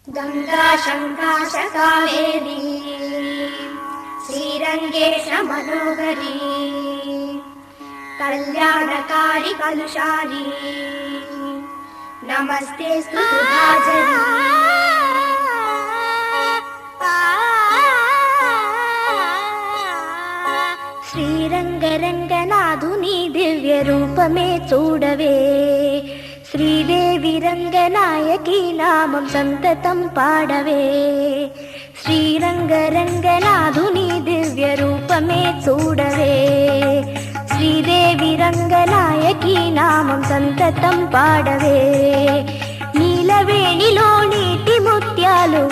गंगा शंकाश कावेरी श्रीरंगेश मनोहरी कल्याणकारी कलुषारी नमस्ते स्तुतिभाजनी श्रीरंगरंगनाथुनी दिव्य रूप में चूडवे श्रीदेवी रंगनायकी नामं संततं पाडवे श्रीरंगरंगनाथुनी दिव्य रूप में चूडवे श्रीदेवी रंगनायकी नामं संततं पाडवे नीलवेणिलो नीति मुत्यालु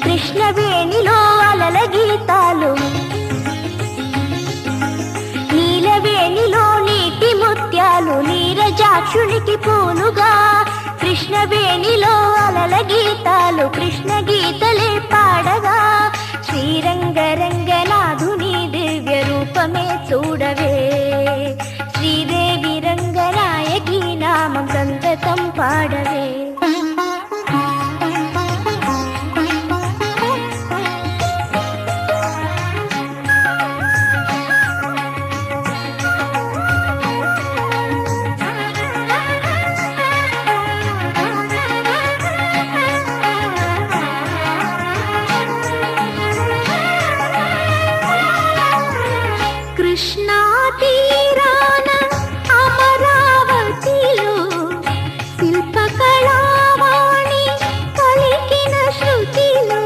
कृष्णवेणिलो अलल गीतालु నీలవేణిలో నీటి ముత్యాలు నీరజాక్షునికి పూలుగా కృష్ణవేణిలో అలల గీతాలు కృష్ణ గీతలే పాడగా శ్రీరంగరంగనాథుని దివ్య రూపమే చూడవే శ్రీదేవి రంగనాయకి నామం సంతతం పాడవే కృష్ణా తీరాన అమరావతిలో శిల్పకళావాణి పలికిన శృతిలో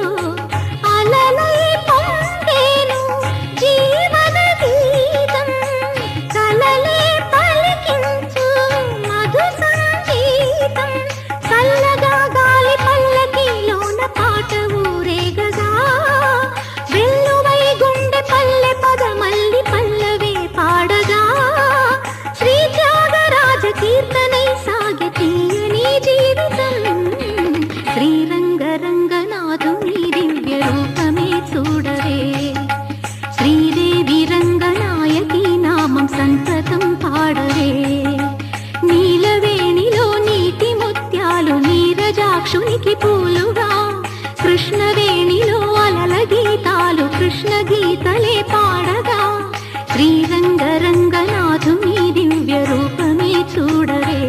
అలలై పొంగేను జీవన గీతం కలలే పలికించు మధు సంగీతం చల్లగా గాలి పల్లకిలోన పాట ఊరేగగా వెల్లువై గుండె పల్లె పదమల్లి పల్లవే పాడగా శ్రీ త్యాగరాజ కీర్తనై సాగి తీయని జీవితం శ్రీరంగరంగనాథుని దివ్య రూపమే చూడవే శ్రీదేవి రంగనాయకి నామం సంతతం పాడవే నీలవేణిలో నీటి ముత్యాలు నీరజాక్షునికి పూలుగా కృష్ణవేణిలో అలల గీతాలు కృష్ణ గీతలే పాడగా శ్రీరంగరంగనాథుని దివ్య రూపమే చూడవే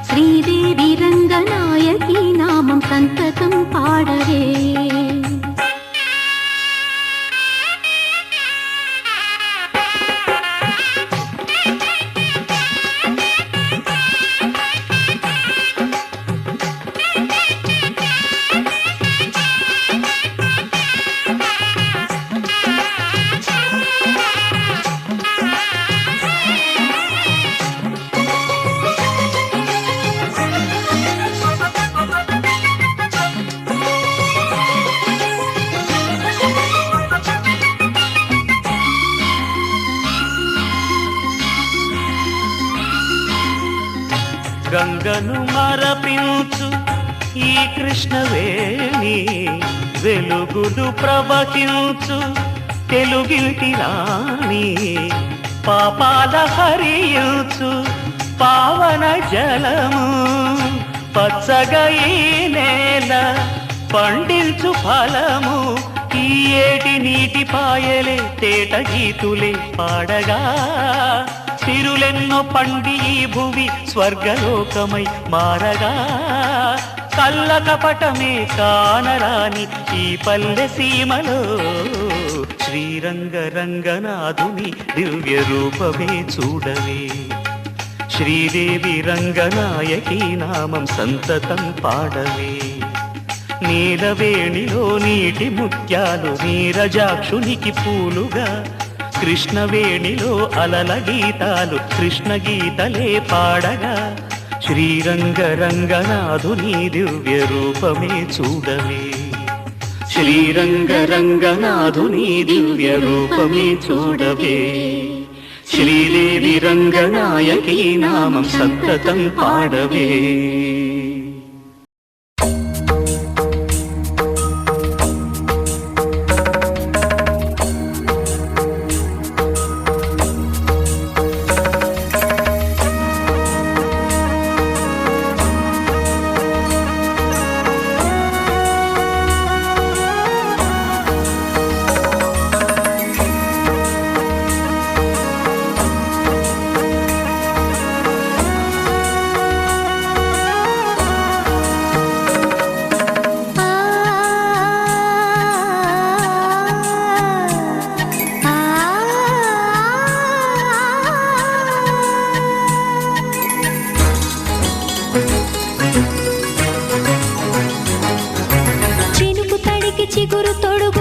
శ్రీదేవి రంగనాయకి నామం సంతతం పాడవే గంగను మరపించు ఈ కృష్ణవేణి వెలుగులు ప్రవహించు తెలుగింటి రాణి పాపాల హరించు పావన జలము పచ్చగా ఈ నేల పండించు ఫలము ఈ ఏటి నీటి పాయలే తేట గీతులే పాడగా తిరులెన్నో పండి ఈ భువి స్వర్గలోకమై మారగా కళ్ళ కపటమే కానరాని ఈ పల్లె సీమలో శ్రీరంగరంగనాథుని దివ్య రూపమే చూడవే శ్రీదేవి రంగనాయకి నామం సంతతం పాడవే నీలవేణిలో నీటి ముత్యాలు నీరజాక్షునికి పూలుగా కృష్ణవేణిలో అలల గీతాలు కృష్ణ గీతలే పాడగా శ్రీరంగరంగనాథుని దివ్య రూపమే చూడవే శ్రీరంగరంగనాథుని దివ్య రూపమే చూడవే శ్రీదేవి రంగనాయకి నామం సంతతం పాడవే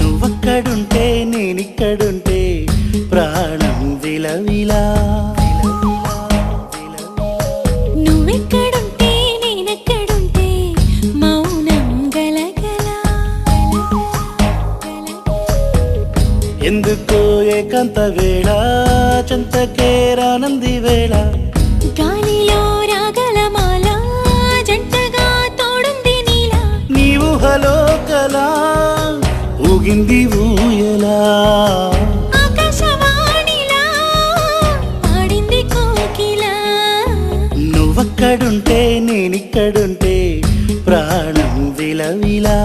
నువ్వక్కడుంటే నేనిక్కడుంటే ప్రాణం విలవిలా. నువ్వెక్కడుంటే నేనెక్కడుంటే మౌనం గలగల. ఎందుకో ఏకాంత వేళ చెంతకే రానంది వేళ. గాలిలో రాగలమాల జంటగా తోడుంది నీలా. నీ ఊహలో కలా ఊగింది ఊయలా. ఆకాశవాణిలా పాడింది కోకిలా. నువ్వక్కడుంటే నేనిక్కడుంటే ప్రాణం విలవిలా.